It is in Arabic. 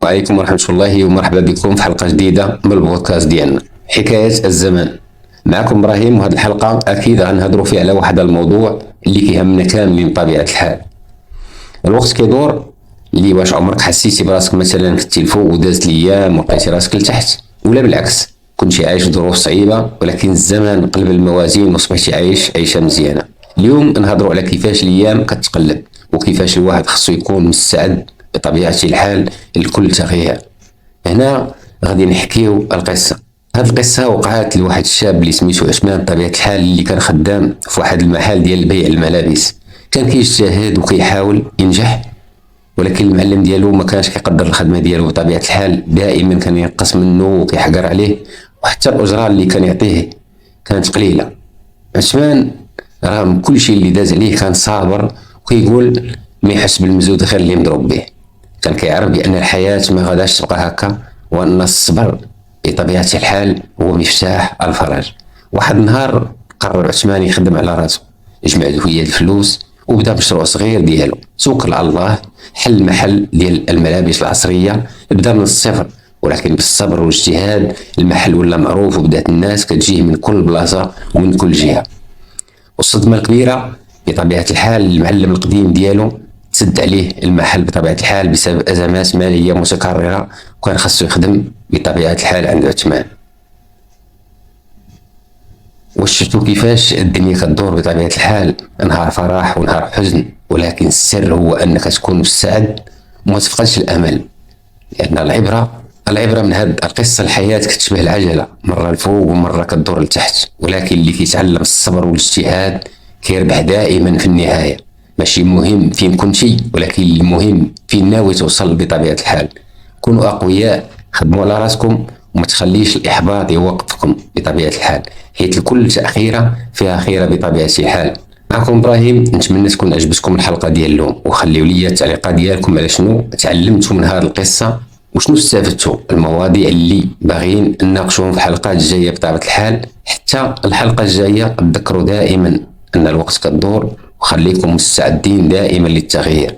وعليكم ورحمة الله ومرحبا بكم في حلقة جديدة من البودكاست ديالنا حكاية الزمان. معكم إبراهيم، وهذه الحلقة أكيد غنهضروا فيها على واحد الموضوع اللي كيهمنا كاملين بطبيعة الحال. الوقت كيدور، اللي واش عمرك حسيتي براسك مثلا في التلفو ودازت الأيام ولقيتي راسك لتحت، ولا بالعكس كنتي عايش ظروف صعيبة ولكن الزمان قلب الموازين وصبحتي عايش عيشة مزيانة. اليوم نهضروا على كيفاش الأيام كتقلب وكيفاش الواحد خصو يكون مستعد بطبيعة الحال لكل تغيير. هنا غادي نحكيو القصة. هاد القصة وقعت لواحد الشاب اللي سميتو عثمان بطبيعة الحال، اللي كان خدام في واحد المحل ديال بيع الملابس. كان كيجتهد وكيحاول ينجح، ولكن المعلم ديالو ما كانش كيقدر الخدمة ديالو بطبيعة الحال. دائما كان ينقص منه وكيحقر عليه، وحتى الأجرة اللي كان يعطيه كانت قليلة. عثمان رغم كل شيء اللي داز عليه كان صابر، وكيقول ما يحس بالمزود غير اللي مضروب به. كان كيعرف بأن الحياة ما غاداش تبقى هكا، وأن الصبر بطبيعة الحال هو مفتاح الفرج. واحد النهار قرر عثمان يخدم على راسو، يجمع شوية الفلوس وبدا مشروع صغير ديالو. توكل على الله، حل محل ديال الملابس العصرية. بدا من الصفر، ولكن بالصبر والاجتهاد المحل ولا معروف، وبدات الناس كتجيه من كل بلاصة ومن كل جهة. والصدمة الكبيرة بطبيعة الحال المعلم القديم ديالو تسد عليه المحل بطبيعة الحال بسبب أزمات مالية متكررة، وكان خاصو يخدم بطبيعة الحال عند عثمان. وشفتو كيفاش الدنيا كدور بطبيعة الحال، نهار فرح ونهار حزن، ولكن السر هو أنك تكون مستعد وما تفقدش الأمل. لأن العبرة من هاد القصة، الحياة كتشبه العجلة، مرة لفوق ومرة كدور لتحت، ولكن اللي كيتعلم الصبر والاجتهاد كيربح دائما في النهاية. ماشي مهم فين كنتي، ولكن المهم فين ناوي توصل بطبيعة الحال. كونوا أقوياء، خدموا على راسكم، وما تخليش الإحباط يوقفكم بطبيعة الحال، حيث كل تأخيرة فيها خيرة بطبيعة الحال. معكم إبراهيم، نتمنى تكون عجبتكم الحلقة ديال اليوم، وخليوا لي التعليقات ديالكم على شنو تعلمتوا من هذه القصة وشنو استفدتوا، المواضيع اللي باغيين نناقشوهم في الحلقات الجاية بطبيعة الحال. حتى الحلقة الجاية تذكروا دائما أن الوقت كدور، وخليكم مستعدين دائما للتغيير.